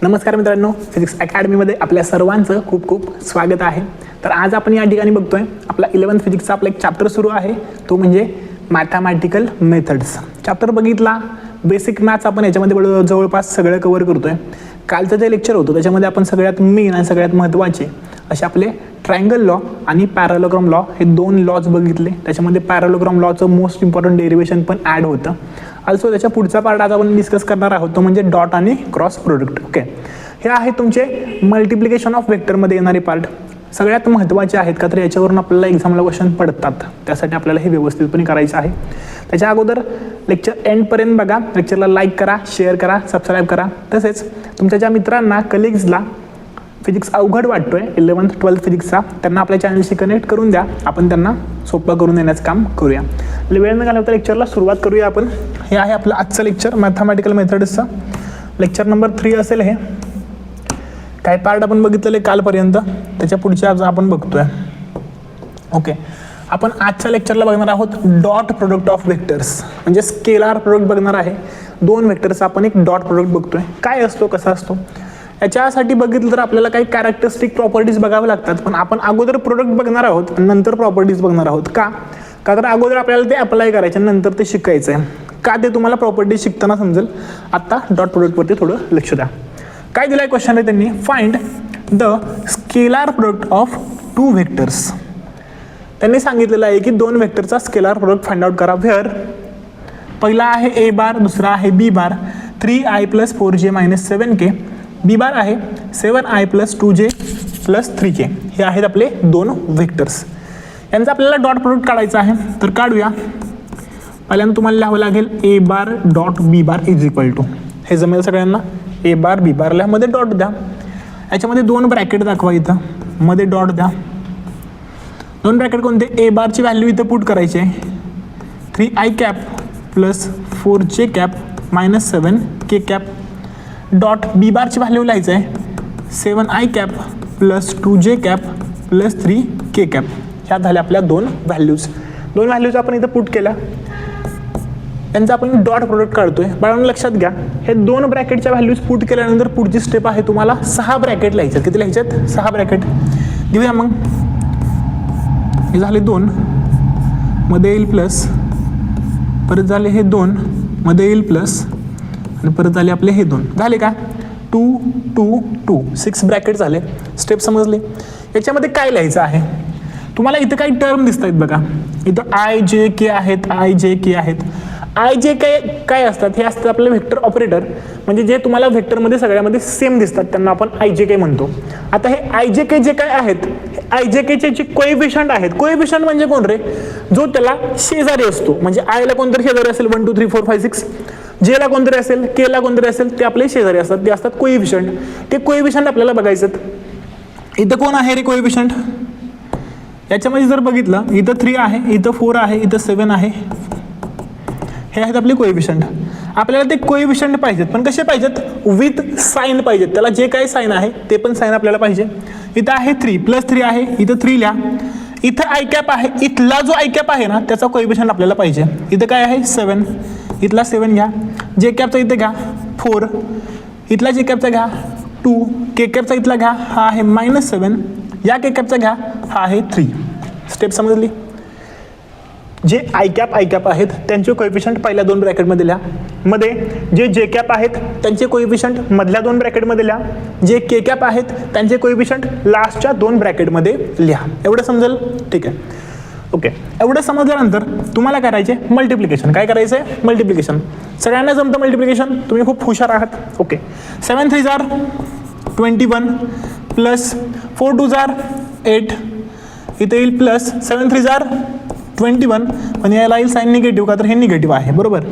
नमस्कार मित्रांनो, फिजिक्स अकॅडमीमध्ये आपल्या सर्वांचं खूप खूप स्वागत आहे. तर आज आपण या ठिकाणी बघतोय आपला 11th फिजिक्सचा आपला एक चॅप्टर सुरू आहे, तो म्हणजे मॅथमॅटिकल मेथड्स. चॅप्टर बघितला, बेसिक मॅथ्स आपण याच्यामध्ये जवळपास सगळं कव्हर करतोय. कालचं जे लेक्चर होतं त्याच्यामध्ये आपण सगळ्यात मेन आणि सगळ्यात महत्त्वाचे असे आपले ट्रायंगल लॉ आणि पॅरालोग्राम लॉ हे दोन लॉज बघितले. त्याच्यामध्ये पॅरालोग्राम लॉचं मोस्ट इम्पॉर्टंट डेरिवेशन पण ॲड होतं. ऑल्सो त्याच्या पुढचा पार्ट आज आपण डिस्कस करणार आहोत, तो म्हणजे डॉट आणि क्रॉस प्रोडक्ट. ओके, हे आहे तुमचे मल्टिप्लिकेशन ऑफ वेक्टरमध्ये येणारे पार्ट. सगळ्यात महत्त्वाचे आहेत का, तर याच्यावरून आपल्याला एक्झामला क्वेश्चन पडतात. त्यासाठी आपल्याला हे व्यवस्थितपणे करायचं आहे. त्याच्या अगोदर लेक्चर एंडपर्यंत बघा, लेक्चरला लाईक करा, शेअर करा, सबस्क्राईब करा. तसेच तुमच्या ज्या मित्रांना, कलिग्सला फिजिक्स अवघड वाटतोय 11th 12th फिजिक्सचा, त्यांना आपल्या चॅनलशी कनेक्ट करून द्या. आपण त्यांना सोपं करून देण्याचं काम करूया. वेळ न घालवता लेक्चरला सुरुवात करूया आपण. हे आहे आपलं आजचं लेक्चर मॅथमॅटिकल मेथड्सचं. लेक्चर नंबर 3 असेल हे. काही पार्ट आपण बघितलेले कालपर्यंत, त्याच्या पुढचे आज आपण बघतोय. ओके, आपण आजच्या लेक्चरला बघणार आहोत डॉट प्रोडक्ट ऑफ वेक्टर्स, म्हणजे स्केलार प्रोडक्ट बघणार आहे. दोन वेक्टर्सचा आपण एक डॉट प्रोडक्ट बघतोय. काय असतो, कसा असतो, याच्यासाठी बघितलं तर आपल्याला काही कॅरेक्टरिस्टिक प्रॉपर्टीज बघाव्या लागतात. पण आपण अगोदर प्रोडक्ट बघणार आहोत आणि नंतर प्रॉपर्टीज बघणार आहोत. का तर अगोदर आपल्याला ते अप्लाय करायचे, नंतर ते शिकायचं आहे. का ते तुम्हाला प्रॉपर्टीज शिकताना समजेल. आता डॉट प्रोडक्टवरती थोडं लक्ष द्या. काय दिलाय क्वेश्चन आहे त्यांनी, find the scalar product of two vectors. त्यांनी सांगितलेलं आहे की दोन वेक्टरचा स्केलार प्रोडक्ट फाइंड आउट करा. व्हेअर पहिला आहे ए बार, दुसरा आहे B bar. 3i + 4j - 7k. B bar आहे 7i + 2j + 3k. हे आहेत आपले दोन वेक्टर्स. यांचा आपल्याला डॉट प्रोडक्ट काढायचा आहे. तर काढूया. पहिल्यांदा तुम्हाला लिहावं लागेल ए बार डॉट बी बार = हे जमेल सगळ्यांना. ए बार बी बार लिहा, मध्ये डॉट द्या. याच्यामध्ये दोन ब्रॅकेट दाखवा, इथं मध्ये डॉट द्या. दोन ब्रॅकेट कोणते, ए बारची व्हॅल्यू इथं पुट करायची आहे 3i cap + 4j cap - 7k cap. Dot B बारची व्हॅल्यू लिहायचं आहे 7i cap + 2j cap + 3k cap. ह्या झाल्या आपल्या दोन व्हॅल्यूज. दोन व्हॅल्यूज आपण इथं पुट केल्या, त्यांचा आपण डॉट प्रोडक्ट काढतोय. बाळांनो लक्षात घ्या, हे दोन ब्रॅकेटच्या व्हॅल्यूज पुट केल्यानंतर पुढची स्टेप आहे तुम्हाला 6 ब्रॅकेट लिहायचे. किती लिहायचे, 6 ब्रॅकेट घेऊया. मग हे झाले 2, मध्ये येईल प्लस, परत झाले हे 2, मध्ये येईल प्लस, आणि परत झाले आपले हे 2. झाले का, 2 2 2 6 ब्रॅकेट झाले. स्टेप समजली. याच्यामध्ये काय लिहायचं आहे, तुम्हाला इथं काही टर्म दिसत आहेत बघा. इथं आय जे के आहेत, आय जे के आहेत. आय जे काय असतात, हे असतात आपले व्हेक्टर ऑपरेटर, म्हणजे जे तुम्हाला व्हेक्टरमध्ये सगळ्यामध्ये सेम दिसतात त्यांना आपण आय जे के म्हणतो. आता हे आय जे के जे काय आहेत, आय जे केचे जे कोएफिशियंट आहेत, कोएफिशियंट म्हणजे कोण रे, जो त्याला शेजारी असतो. म्हणजे आयला कोणतरी शेजारी असेल 1 2 3 4 5 6, जेला कोणतरी असेल, केला कोणतरी असेल, ते आपले शेजारी असतात, ते असतात कोएफिशियंट. ते कोएफिशियंट आपल्याला बघायचं. इथं कोण आहे रे कोएफिशियंट, याच्यामध्ये जर बघितलं इथं 3 आहे, इथं 4 आहे, इथं 7 आहे. हे आहेत आपले कोएफिशियंट. आपल्याला ते कोएफिशियंट पाहिजेत, पण कसे पाहिजेत, विथ साईन पाहिजेत. त्याला जे काही साईन आहे ते पण साईन आपल्याला पाहिजे. इथं आहे 3 + 3 आहे, इथं 3 लिहा. इथं आय कॅप आहे, इथला जो आय कॅप आहे ना त्याचा कोएफिशियंट आपल्याला पाहिजे. इथं काय आहे 7, इथला 7 घ्या. जे कॅपचा इथं घ्या 4, इथला जे कॅपचा घ्या 2, के कॅपचा इथला घ्या, हा आहे -7, या के कॅपचा घ्या, हा आहे 3. स्टेप समजली. जे आय कॅप आहेत त्यांचे कोएफिशियंट पहिल्या दोन ब्रॅकेटमध्ये लिहा. मध्ये जे जे कॅप आहेत त्यांचे कोएफिशियंट मधल्या दोन ब्रॅकेटमध्ये लिहा. जे के कॅप आहेत त्यांचे कोएफिशियंट लास्टच्या दोन ब्रॅकेटमध्ये लिहा. एवढं समजेल, ठीक आहे. ओके, एवढं समजल्यानंतर तुम्हाला करायचे मल्टिप्लिकेशन. काय करायचं आहे, मल्टिप्लिकेशन. सगळ्यांना जमतं मल्टिप्लिकेशन, तुम्ही खूप हुशार आहात. ओके, 7 3 21 + 4 2 8, इथे येईल प्लस 7 3 21, पण याला येईल साईन निगेटिव्ह, का तर हे निगेटिव्ह आहे, बरोबर.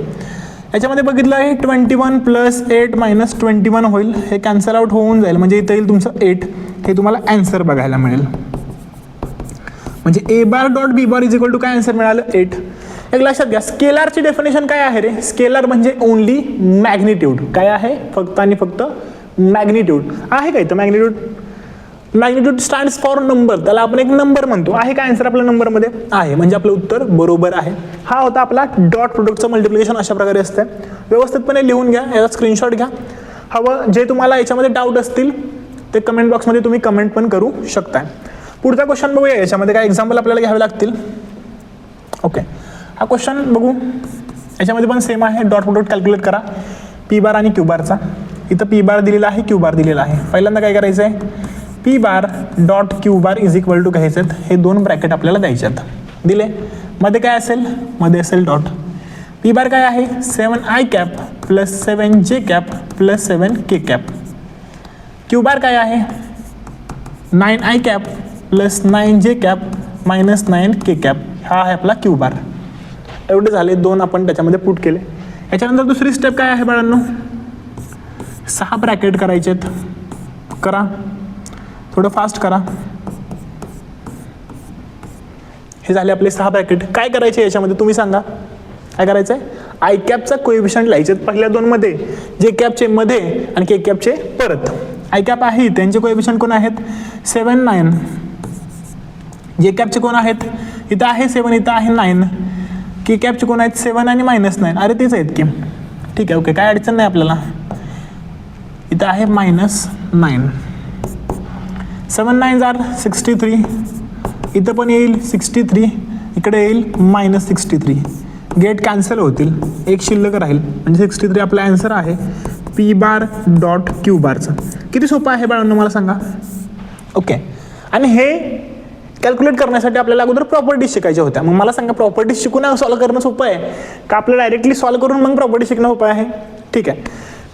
याच्यामध्ये बघितलं आहे 21 + 8 - 21 होईल. हे कॅन्सल आउट होऊन जाईल, म्हणजे इथं येईल तुमचं 8. हे तुम्हाला ॲन्सर बघायला मिळेल. म्हणजे ए बार डॉट बी बार = काय ॲन्सर मिळालं, 8. एक लक्षात घ्या, स्केलारची डेफिनेशन काय आहे रे, स्केलार म्हणजे ओनली मॅग्निट्यूड. काय आहे, फक्त आणि फक्त मॅग्निट्यूड आहे. का इथं magnitude, magnitude stands for number, त्याला आपण एक नंबर म्हणतो. आहे का आन्सर आपल्या नंबरमध्ये, आहे, म्हणजे आपलं उत्तर बरोबर आहे. हा होता आपला डॉट प्रोडक्टचं मल्टिप्लिकेशन. अशा प्रकारे असतं. व्यवस्थितपणे लिहून घ्या, याचा स्क्रीनशॉट घ्या. हवं जे तुम्हाला याच्यामध्ये डाऊट असतील ते कमेंट बॉक्समध्ये तुम्ही कमेंट पण करू शकता. पुढचा क्वेश्चन बघूया. याच्यामध्ये काय एक्झाम्पल आपल्याला घ्यावे लागतील. ओके, हा क्वेश्चन बघू. याच्यामध्ये पण सेम आहे. डॉट प्रोडक्ट कॅल्क्युलेट करा पी बार आणि क्यू बारचा. इथं पी बार दिलेला आहे, क्यू बार दिलेला आहे. पहिल्यांदा काय करायचं आहे, P bar dot Q bar is equal to घ्यायचे आहेत. हे दोन ब्रॅकेट आपल्याला द्यायचे आहेत. दिले, मध्ये काय असेल, मध्ये असेल डॉट. पी बार काय आहे, 7i cap plus 7j cap plus 7k cap. Q bar काय आहे, 9i cap plus 9j cap minus 9k cap. हा आहे आपला क्यू बार. एवढे झाले, दोन आपण त्याच्यामध्ये पुट केले. याच्यानंतर दुसरी स्टेप काय आहे बाळांनो, 6 ब्रॅकेट करायचे आहेत. करा, थोडं फास्ट करा. हे झाले आपले 6 ब्रॅकेट. काय करायचे याच्यामध्ये तुम्ही सांगा, काय करायचं आहे, आय कॅपचा कोएफिशियंट लिहायचे पहिल्या दोनमध्ये, जे कॅपचे मध्ये आणि के कॅपचे परत. आय कॅप आहे त्यांचे कोएफिशियंट कोण आहेत, 7, 9. जे कॅपचे कोण आहेत, इथं आहे 7, इथं आहे 9. के कॅपचे कोण आहेत, 7 आणि -9. अरे तेच आहेत की, ठीक आहे. ओके, काय अडचण नाही आपल्याला. इथं आहे -9. 7 9 आर 63. इथं पण येईल 63, इकडे येईल -63. गेट कॅन्सल होतील, एक शिल्लक राहील, म्हणजे 63 आपला आन्सर आहे पी बार डॉट क्यू बारचं. किती सोपं आहे बाळांनो मला सांगा. ओके, आणि हे कॅल्क्युलेट करण्यासाठी आपल्याला अगोदर प्रॉपर्टीज शिकायच्या होत्या. मग मला सांगा, प्रॉपर्टीज शिकून सॉल्व करणं सोपं आहे का आपल्याला डायरेक्टली सॉल्व करून मग प्रॉपर्टी शिकणं सोपं आहे. ठीक आहे,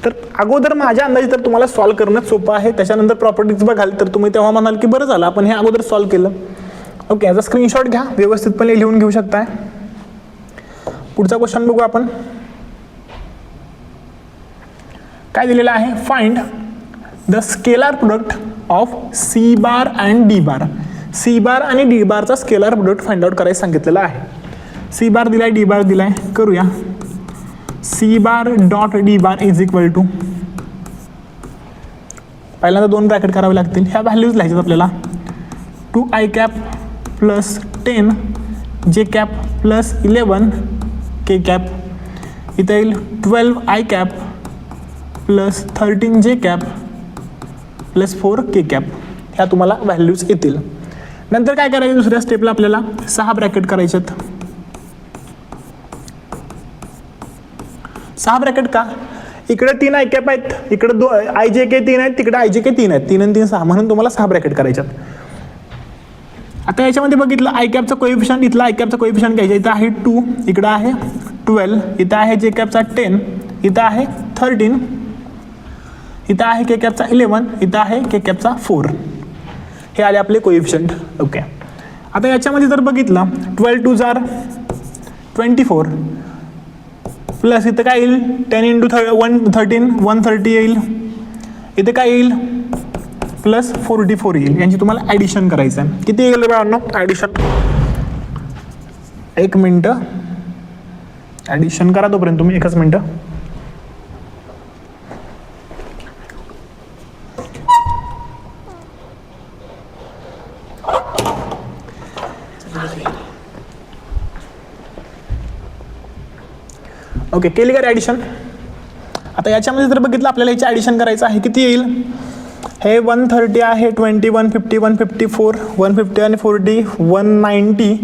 तर अगोदर माझ्या अंदाजे तर तुम्हाला सॉल्व करणं सोपं आहे. त्याच्यानंतर प्रॉपर्टीज बघाल तर तुम्ही तेव्हा म्हणाल की बरं झालं आपण हे अगोदर सॉल्व केलं. ओके, याचा स्क्रीनशॉट घ्या, व्यवस्थितपणे लिहून घेऊ शकताय. पुढचा क्वेश्चन बघू आपण. काय दिलेलं आहे, find the scalar product of C bar and D bar. C bar आणि डी बारचा स्केलर प्रोडक्ट फाइंड आउट करायला सांगितलेलं आहे. सी बार दिलाय, डी बार दिलाय. करूया. C bar dot D bar is equal to, पहिल्यांदा 2 ब्रॅकेट करावे लागतील. ह्या व्हॅल्यूज लिहायच्यात आपल्याला. 2i कॅप प्लस 10 जे कॅप प्लस 11 के कॅप. इथं येईल 12i cap plus 13j cap plus 4k cap. ह्या तुम्हाला व्हॅल्यूज येतील. नंतर काय करायचं, दुसऱ्या स्टेपला आपल्याला 6 ब्रॅकेट करायच्यात. 6 ब्रॅकेट का, इकडे 3 आय कॅप आहेत, इकडे आय जे के 3 आहेत, तिकडे आय जे के 3 आहेत. 3 आणि 3 6, म्हणून तुम्हाला 6 ब्रॅकेट करायच्यात. आता याच्यामध्ये बघितलं आय कॅपचा कोएफिशियंट, इथला आय कॅपचा कोएफिशियंट घ्यायचा. इथं आहे 2, इकडं आहे 12, इथं आहे जे कॅपचा 10, इथं आहे 13, इथं आहे के कॅपचा 11, इथं आहे के कॅपचा 4. हे आले आपले कोएफिशियंट. ओके, आता याच्यामध्ये जर बघितलं 12 2 जार 24 प्लस इथं काय येईल 10 × 113 130 येईल. इथे काय येईल प्लस 44 येईल. यांची तुम्हाला ॲडिशन करायचं आहे. किती येईल बाळांनो ॲडिशन, 1 मिनटं ॲडिशन करा तोपर्यंत तुम्ही, 1च मिनटं. ओके, केली का ॲडिशन. आता याच्यामध्ये जर बघितलं आपल्याला याची ॲडिशन करायचं आहे. किती येईल, हे 130 आहे, 20 150 154 150 आणि 40 190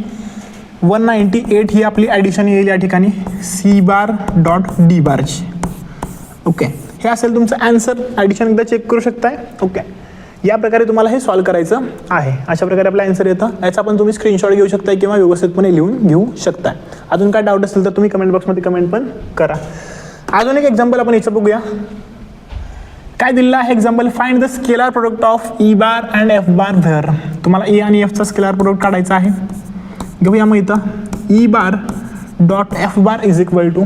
198 ही आपली ॲडिशन येईल या ठिकाणी सी बार डॉट डी बारची. ओके, हे असेल तुमचं ॲन्सर. ॲडिशन एकदा चेक करू शकताय. ओके, या प्रकारे तुम्हाला हे सॉल्व करायचं आहे. अशा प्रकारे आपलं ॲन्सर येतं. याचा पण तुम्ही स्क्रीनशॉट घेऊ शकताय किंवा व्यवस्थितपणे लिहून घेऊ शकताय. अजून काय डाऊट असेल तर तुम्ही कमेंट बॉक्समध्ये कमेंट पण करा. अजून एक एक्झाम्पल आपण याचं बघूया. काय दिलेलं आहे example, find the scalar product of E bar and F bar where. तुम्हाला ई आणि एफचा स्केलर प्रोडक्ट काढायचा आहे. घेऊया मग इथं E bar dot F bar is equal to,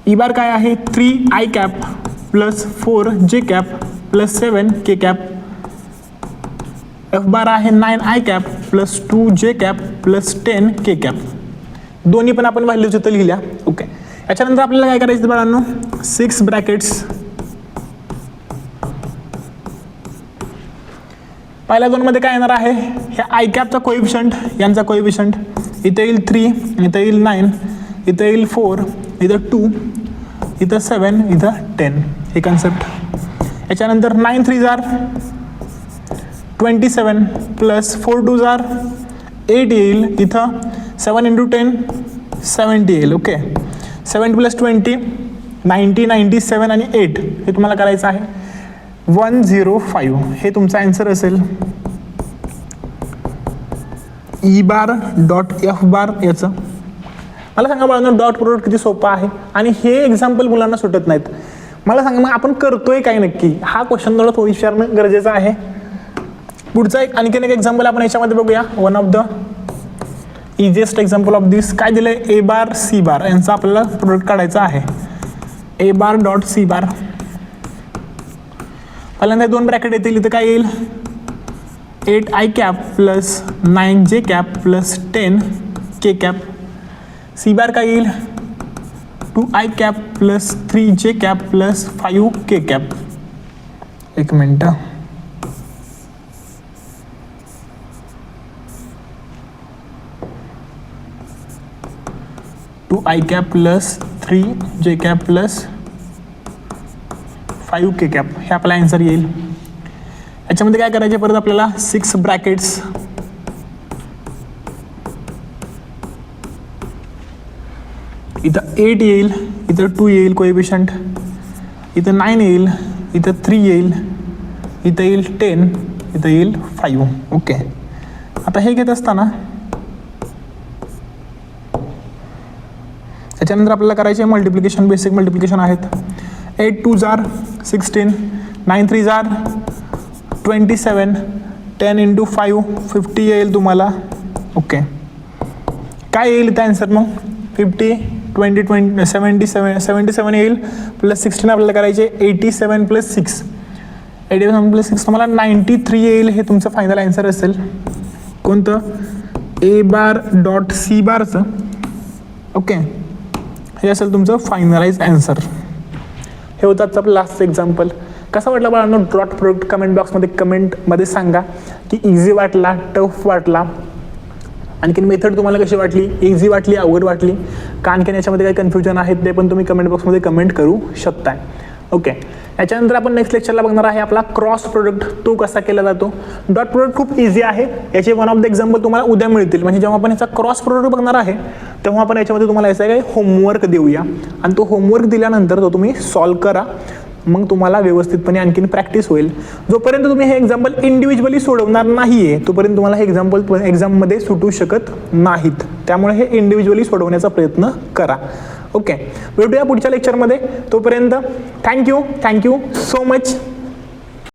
E bar काय आहे 3i cap plus 4j cap plus 7k cap. F bar आहे 9i cap plus 2j cap plus 10k cap. दोन्ही पण आपण व्हॅल्यूज इथं लिहिल्या. ओके, याच्यानंतर आपल्याला काय करायचं बाळांनो, 6 ब्रॅकेट्स. पहिल्या दोनमध्ये काय येणार आहे, ह्या आय कॅपचा कोएफिशियंट, यांचा कोएफिशियंट. इथे येईल 3, इथे येईल 9, इथे येईल 4, इथं 2, इथं 7, इथं 10 हे कन्सेप्ट. याच्यानंतर 9 3 जार 27 प्लस 4 2 जार 8 येईल. इथं 7 × 10 70 येईल. ओके, 70 प्लस 20 90 97 आणि 8 हे तुम्हाला करायचं आहे. 105 हे तुमचा आन्सर असेल. ई बार डॉट एफ बार याचं मला सांगा बाळांनो, डॉट प्रोडक्ट किती सोपं आहे आणि हे एक्झाम्पल मुलांना सुटत नाहीत. मला सांगा मग आपण करतोय काय नक्की, हा क्वेश्चन थोडा विचारणं गरजेचं आहे. पुढचा आणखीन एक एक्झाम्पल आपण याच्यामध्ये बघूया. One of the easiest example of this काय दिलंय, ए बार सी बार यांचा आपल्याला प्रोडक्ट काढायचा आहे. ए बार डॉट सी बार, पहिल्यांदा 2 ब्रॅकेट येतील. इथं काय येईल, 8i cap plus 9j cap plus 10k cap. C bar काय येईल, 2i cap plus 3j cap plus 5k cap. एक मिनटं, i cap plus 3j cap plus 5k cap हे आपला आन्सर येईल. याच्यामध्ये काय करायचे परत आपल्याला 6 ब्रॅकेट्स. इथं 8 येईल, इथं 2 येईल कोएफिशियंट, इथं 9 येईल, इथं 3 येईल, इथं येईल 10, इथं येईल 5. ओके, आता हे घेत असताना त्याच्यानंतर आपल्याला करायचे मल्टिप्लिकेशन, बेसिक मल्टिप्लिकेशन आहेत. 8 2 जार 16, 9 3 जार 27, 10 × 5 50 येईल तुम्हाला. ओके, काय येईल इथं आन्सर मग, 50 20 20 77 येईल प्लस 16 आपल्याला करायचे 87 प्लस 6, 87 प्लस 6 तुम्हाला 93 येईल. हे तुमचं फायनल आन्सर असेल. कोणतं, ए बार डॉट सी बारचं. ओके, हे असेल तुमचं फायनलाइज आन्सर. हे होतं आजचं आपलं लास्ट एक्झाम्पल. कसा वाटला बाळांनो डॉट प्रोडक्ट, कमेंट बॉक्समध्ये कमेंटमध्ये सांगा की इझी वाटला, टफ वाटला, आणखीन मेथड तुम्हाला कशी वाटली, इझी वाटली, अवघड वाटली का, आणखीन याच्यामध्ये काही कन्फ्युजन आहेत ते पण तुम्ही कमेंट बॉक्समध्ये कमेंट करू शकताय. ओके, याच्यानंतर आपण नेक्स्ट लेक्चरला बघणार आहे आपला क्रॉस प्रोडक्ट, तो कसा केला जातो. डॉट प्रोडक्ट खूप इझी आहे. याचे वन ऑफ द एक्झाम्पल तुम्हाला उद्या मिळतील. म्हणजे जेव्हा आपण याचा क्रॉस प्रोडक्ट बघणार आहे तेव्हा आपण याच्यामध्ये तुम्हाला याचा काही होमवर्क देऊया आणि तो होमवर्क दिल्यानंतर तो तुम्ही सॉल्व करा. मग तुम्हाला व्यवस्थितपणे आणखीन प्रॅक्टिस होईल. जोपर्यंत तुम्ही हे एक्झाम्पल इंडिव्हिज्युअली सोडवणार नाहीये तोपर्यंत तुम्हाला हे एक्झाम्पल एक्झाममध्ये सुटू शकत नाहीत. त्यामुळे हे इंडिव्हिज्युअली सोडवण्याचा प्रयत्न करा. ओके, भेटूया पुढच्या लेक्चरमध्ये. तोपर्यंत थँक्यू सो मच.